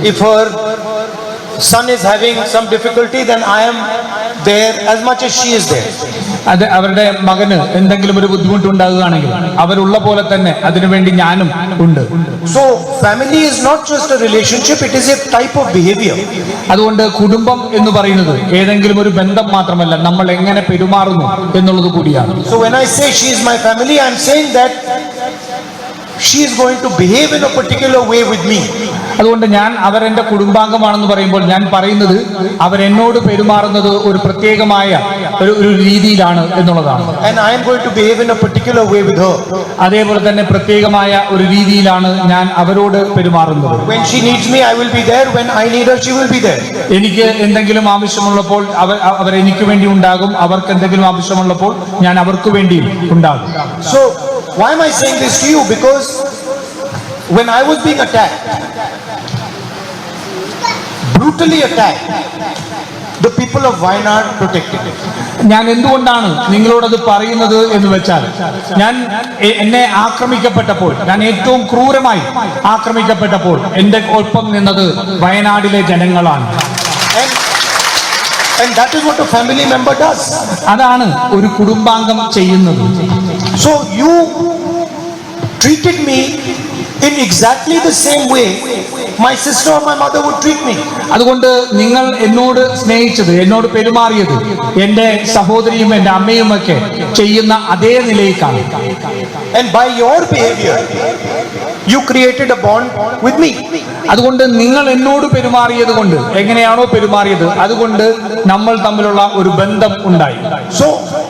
If her son is having some difficulty, then I am there as much as she is there. അത് അവരുടെ മകന് എന്തെങ്കിലും ഒരു ബുദ്ധിമുട്ടുണ്ടാകുകയാണെങ്കിൽ അവരുള്ള പോലെ തന്നെ അതിനുവേണ്ടി ഞാനും ഉണ്ട്. So family is not just a relationship, it is a type of behavior. അതുകൊണ്ട് കുടുംബം എന്ന് പറയുന്നത് ഏതെങ്കിലും ഒരു ബന്ധം മാത്രമല്ല, നമ്മൾ എങ്ങനെ പെരുമാറുന്നു എന്നുള്ളത് കൂടിയാണ്. So when I say she is my family, I am saying that she is going to behave in a particular way with me. അതുകൊണ്ട് ഞാൻ അവരെന്റെ കുടുംബാംഗമാണെന്ന് പറയുമ്പോൾ ഞാൻ പറയുന്നത് അവരെന്നോട് പെരുമാറുന്നത് ഒരു പ്രത്യേകമായ ഒരു രീതിയിലാണ് എന്നുള്ളതാണ്. And I am going to behave in a particular way with her. അതേപോലെ തന്നെ പ്രത്യേകമായ ഒരു രീതിയിലാണ് ഞാൻ അവരോട് പെരുമാറുന്നത്. When she needs me, I will be there. When I need her, she will be there. എനിക്ക് എന്തെങ്കിലും ആവശ്യമുള്ളപ്പോൾ അവർ എനിക്ക് വേണ്ടി ഉണ്ടാകും, അവർക്ക് എന്തെങ്കിലും ആവശ്യമുള്ളപ്പോൾ ഞാൻ അവർക്ക് വേണ്ടിയും ഉണ്ടാകും. So why am I saying this to you? Because when I was being attacked, brutally attacked, the people of Wayanad protected me. ഞാൻ എന്തുകൊണ്ടാണ് നിങ്ങളോടത് പറയുന്നത് എന്ന് വെച്ചാൽ, എന്നെ ആക്രമിക്കപ്പെട്ടപ്പോൾ, ഞാൻ ഏറ്റവും ക്രൂരമായി ആക്രമിക്കപ്പെട്ടപ്പോൾ എന്റെ ഒപ്പം നിന്നത് വയനാടിലെ ജനങ്ങളാണ്. And that is what a family member does. അതാണ് ഒരു കുടുംബാംഗം ചെയ്യുന്നത്. So you treated me in exactly the same way my sister or my mother would treat me. അതുകൊണ്ട് നിങ്ങൾ എന്നോട് സ്നേഹിച്ചത്, എന്നോട് പെരുമാറിയത് എന്റെ സഹോദരിയും എന്റെ അമ്മയുമൊക്കെ ചെയ്യുന്ന അതേ നിലയിലാണ്. And by your behavior you created a bond with me. അതുകൊണ്ട് നിങ്ങൾ എന്നോട് പെരുമാറിയത് കൊണ്ട്, എങ്ങനെയാണോ പെരുമാറിയത് അതുകൊണ്ട് നമ്മൾ തമ്മിലുള്ള ഒരു ബന്ധം ഉണ്ടായി. So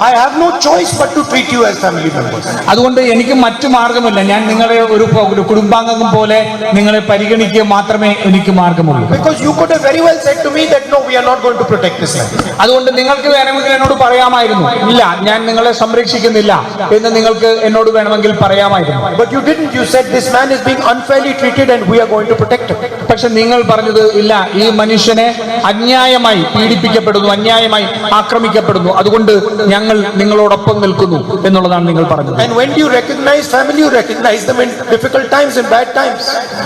I have no choice but to treat you as family members. അതുകൊണ്ട് എനിക്ക് മറ്റു മാർഗമില്ല, ഞാൻ നിങ്ങളെ ഒരു കുടുംബാംഗം പോലെ നിങ്ങളെ പരിഗണിക്കുക മാത്രമേ എനിക്ക് മാർഗമുള്ളൂ. Because you could have very well said to me that no, we are not going to protect this land. അതുകൊണ്ട് നിങ്ങൾക്ക് വേണമെങ്കിൽ എന്നോട് പറയാമായിരുന്നു, ഇല്ല ഞാൻ നിങ്ങളെ സംരക്ഷിക്കുന്നില്ല എന്ന് നിങ്ങൾക്ക് എന്നോട് വേണമെങ്കിൽ പറയാമായിരുന്നു. But you didn't. You said this man is being unfairly treated and we are going to protect him. പക്ഷെ നിങ്ങൾ പറഞ്ഞത് ഇല്ല, ഈ മനുഷ്യനെ അന്യായമായി പീഡിപ്പിക്കപ്പെടുന്നു, അന്യായമായി ആക്രമിക്കപ്പെടുന്നു, അതുകൊണ്ട് ഞങ്ങൾ നിങ്ങളോടൊപ്പം നിൽക്കുന്നു എന്നുള്ളതാണ് നിങ്ങൾ പറഞ്ഞത്. And when you recognize family, you recognize them in difficult times and bad times.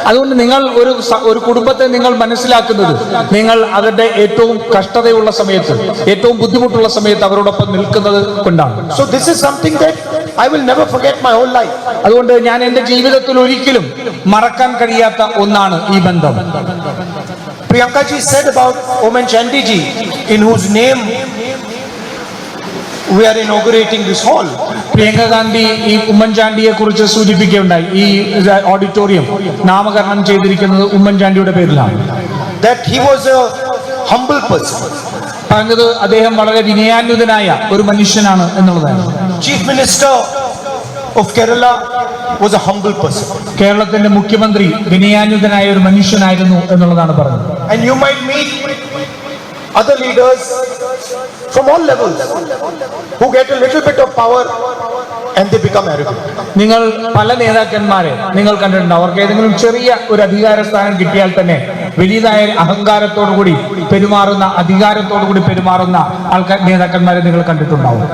അതുകൊണ്ട് നിങ്ങൾ ഒരു കുടുംബത്തെ നിങ്ങൾ മനസ്സിലാക്കുന്നത് നിങ്ങൾ അവരുടെ ഏറ്റവും കഷ്ടതയുള്ള സമയത്ത്, ഏറ്റവും ബുദ്ധിമുട്ടുള്ള സമയത്ത് അവരോടൊപ്പം നിൽക്കുന്നത് കൊണ്ടാണ്. So this is something that I will never forget my whole life. അതുകൊണ്ട് ഞാൻ എന്റെ ജീവിതത്തിൽ ഒരിക്കലും മറക്കാൻ കഴിയാത്ത ഒന്നാണ് ഈ ബന്ധം. Priyanka ji said about Oman Chandy ji, in whose name we are inaugurating this hall. Priyanka Gandhi ഈ ഉമ്മൻചാണ്ടിയെ കുറിച്ച് സൂചിപ്പിക്കുകയുണ്ടായി. ഈ ഓഡിറ്റോറിയം നാമകരണം ചെയ്തിരിക്കുന്നത് ഉമ്മൻചാണ്ടിയുടെ പേരിലാണ്. That he was a humble person. പറഞ്ഞത് അദ്ദേഹം വളരെ വിനയാന്വിതനായ ഒരു മനുഷ്യനാണ് എന്നുള്ളതാണ്. Chief Minister of Kerala was a humble person. കേരളത്തിന്റെ മുഖ്യമന്ത്രി വിനയാന്വിതനായ ഒരു മനുഷ്യനായിരുന്നു എന്നുള്ളതാണ് പറഞ്ഞത്. And you might meet other leaders from all levels who get a little bit of power and they become arrogant. നിങ്ങൾ പല നേതാക്കന്മാരെ നിങ്ങൾ കണ്ടിട്ടുണ്ട്, അവർക്ക് ഏതെങ്കിലും ചെറിയ ഒരു അധികാര സ്ഥാനം കിട്ടിയാൽ തന്നെ വലിയതായ അഹങ്കാരത്തോടുകൂടി പെരുമാറുന്ന, അധികാരത്തോടുകൂടി പെരുമാറുന്ന നേതാക്കന്മാരെ നിങ്ങൾ കണ്ടിട്ടുണ്ടാവും.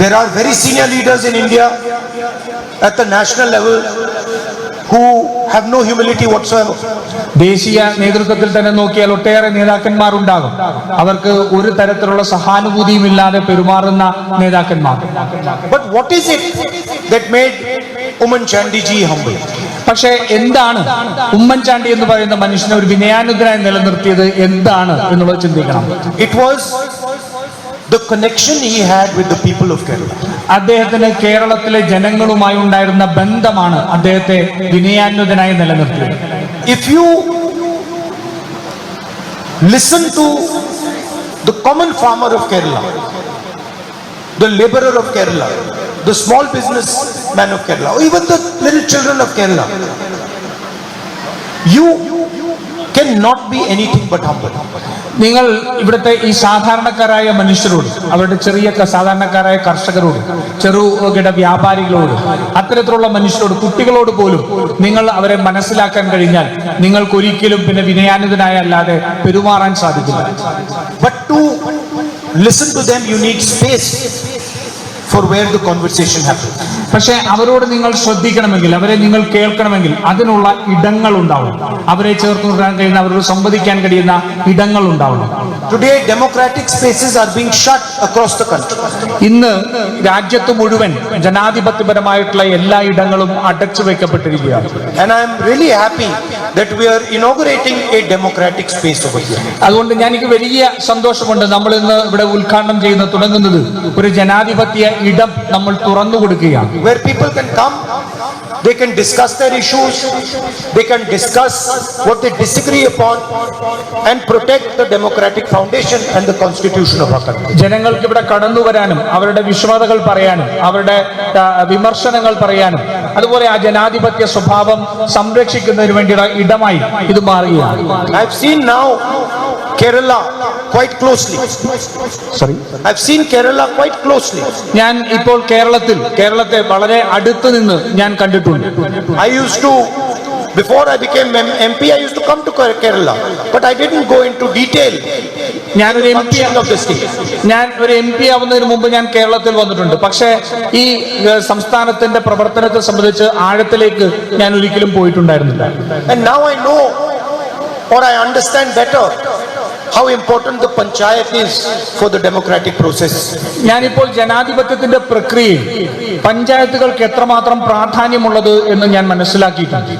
There are very senior leaders in India at the national level who have no humility whatsoever. ദേശീയ നേതൃത്വത്തിൽ തന്നെ നോക്കിയാൽ ഒട്ടേറെ നേതാക്കന്മാരുണ്ടാകും, അവർക്ക് ഒരു തരത്തിലുള്ള സഹാനുഭൂതിയും ഇല്ലാതെ പെരുമാറുന്ന നേതാക്കന്മാർ. But what is it that made Oman Chandy ji humble? പക്ഷെ എന്താണ് ഉമ്മൻചാണ്ടി എന്ന് പറയുന്ന മനുഷ്യനെ ഒരു വിനയാനുദ്ധനായി നിലനിർത്തിയത് എന്താണ് എന്നുള്ളത് ചിന്തിക്കണം. It was the connection he had with the people of Kerala. അദ്ദേഹത്തിന് കേരളത്തിലെ ജനങ്ങളുമായി ഉണ്ടായിരുന്ന ബന്ധമാണ് അദ്ദേഹത്തെ വിനയാന്വിതനായി നിലനിർത്തിയത്. If you listen to the common farmer of Kerala, the laborer of Kerala, the small business man of Kerala, or even the little children of Kerala, you cannot be anything but humble. നിങ്ങൾ ഇവിടുത്തെ ഈ സാധാരണക്കാരായ മനുഷ്യരോട്, അവരുടെ ചെറിയ സാധാരണക്കാരായ കർഷകരോട്, ചെറുകിട വ്യാപാരികളോട്, അത്തരത്തിലുള്ള മനുഷ്യരോട്, കുട്ടികളോട് പോലും നിങ്ങൾ അവരെ മനസ്സിലാക്കാൻ കഴിഞ്ഞാൽ നിങ്ങൾക്ക് ഒരിക്കലും പിന്നെ വിനയാന്വിതനായ അല്ലാതെ പെരുമാറാൻ സാധിക്കില്ല. But to listen to them you need space for where the conversation happens. പക്ഷെ അവരോട് നിങ്ങൾ ശ്രദ്ധിക്കണമെങ്കിൽ, അവരെ നിങ്ങൾ കേൾക്കണമെങ്കിൽ അതിനുള്ള ഇടങ്ങൾ ഉണ്ടാവും. അവരെ ചേർത്ത് നിർത്താൻ കഴിയുന്ന, അവരോട് സംവദിക്കാൻ കഴിയുന്ന ഇടങ്ങൾ ഉണ്ടാവണം. Today, democratic spaces are being shut across the country. ഇന്ന് രാജ്യത്ത് മുഴുവൻ ജനാധിപത്യപരമായിട്ടുള്ള എല്ലാ ഇടങ്ങളും അടച്ചു വെക്കപ്പെട്ടിരിക്കുകയാണ്. And I am really happy that we are inaugurating a democratic space over here. അതുകൊണ്ട് എനിക്ക് വലിയ സന്തോഷമുണ്ട്. നമ്മൾ ഇന്ന് ഇവിടെ ഉദ്ഘാടനം ചെയ്യുന്ന തുടങ്ങുന്നത് ഒരു ജനാധിപത്യ ഇടം നമ്മൾ തുറന്നു കൊടുക്കുകയാണ്. Where people can come, they can discuss their issues, they can discuss what they disagree upon and protect the democratic foundation and the constitution of our country. ജനങ്ങൾക്ക് ഇവിടെ കടന്നു വരാനും അവരുടെ വിശ്വാസങ്ങൾ പറയാനും അവരുടെ വിമർശനങ്ങൾ പറയാനും അതുപോലെ ആ ജനാധിപത്യ സ്വഭാവം സംരക്ഷിക്കുന്നതിന് വേണ്ടിയുള്ള ഇടമായി ഇത് മാറുകയാണ്. I've seen now Kerala quite closely. I've seen Kerala quite closely. ഞാൻ ഇപ്പോൾ കേരളത്തെ വളരെ അടുത്ത് നിന്ന് ഞാൻ കണ്ടിട്ടുണ്ട്. I used to, before I became MP, I used to come to Kerala, but I didn't go into detail. ഞാനൊരു എം പി ആവുന്നതിന് മുമ്പ് ഞാൻ കേരളത്തിൽ വന്നിട്ടുണ്ട്. പക്ഷേ ഈ സംസ്ഥാനത്തിന്റെ പ്രവർത്തനത്തെ സംബന്ധിച്ച് ആഴത്തിലേക്ക് ഞാൻ ഒരിക്കലും പോയിട്ടുണ്ടായിരുന്നില്ല. And now I know, or I understand better, how important the panchayat is for the democratic process. ഞാനിപ്പോൾ ജനാധിപത്യത്തിന്റെ പ്രക്രിയയിൽ പഞ്ചായത്തുകൾക്ക് എത്രമാത്രം പ്രാധാന്യമുള്ളത് എന്ന് ഞാൻ മനസ്സിലാക്കിയിട്ടുണ്ട്.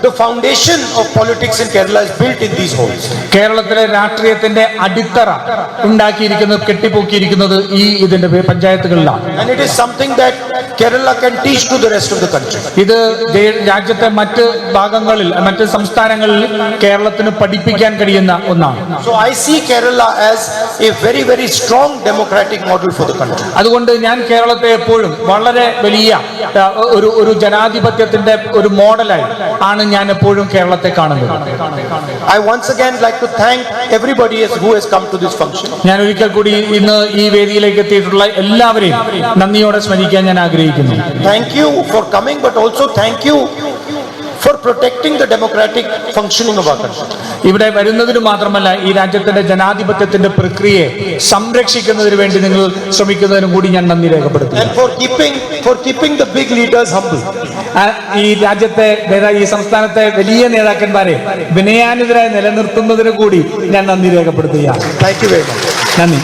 The foundation of politics in Kerala is built in these halls. കേരളത്തിലെ രാഷ്ട്രീയത്തിന്റെ അടിത്തറ ഉണ്ടാക്കിയിരിക്കുന്നത്, കെട്ടിപ്പൊക്കിയിരിക്കുന്നത് ഇതിന്റെ പഞ്ചായത്തുകളിലാണ്. And it is something that Kerala can teach to the rest of the country. ഇത് രാജ്യത്തെ മറ്റ് ഭാഗങ്ങളിൽ, മറ്റ് സംസ്ഥാനങ്ങളിൽ കേരളത്തിന് പഠിപ്പിക്കാൻ കഴിയുന്ന ഒന്നാണ്. So I see Kerala as a very, very strong democratic model for the country. അതുകൊണ്ട് ഞാൻ കേരളത്തെ എപ്പോഴും വളരെ വലിയ ഒരു ജനാധിപത്യത്തിന്റെ ഒരു മോഡലായി ആണ് ഞാൻ എപ്പോഴും കേരളത്തെ കാണുന്നത്. I once again like to thank everybody who has come to this function. ഞാൻ ഒരിക്കൽ കൂടി ഇന്ന് ഈ വേദിയിലേക്ക് എത്തിയിട്ടുള്ള എല്ലാവരെയും നന്ദിയോടെ സ്മരിക്കാൻ ഞാൻ ആഗ്രഹിക്കുന്നു. Thank you for coming, but also thank you for protecting the democratic functioning of our country. ഇവിടെ വരുന്നതിന് മാത്രമല്ല, ഈ രാജ്യത്തിന്റെ ജനാധിപത്യത്തിന്റെ പ്രക്രിയയെ സംരക്ഷിക്കുന്നതിന് വേണ്ടി നിങ്ങൾ ശ്രമിക്കുന്നതിനും കൂടി ഞാൻ നന്ദി രേഖപ്പെടുത്തുന്നു. And for keeping the big leaders humble. ഈ രാജ്യത്തെ ഈ സംസ്ഥാനത്തെ വലിയ നേതാക്കന്മാരെ വിനയാനിതരായി നിലനിർത്തുന്നതിന് കൂടി ഞാൻ നന്ദി രേഖപ്പെടുത്തുകയാണ്. Thank you very much. നന്ദി.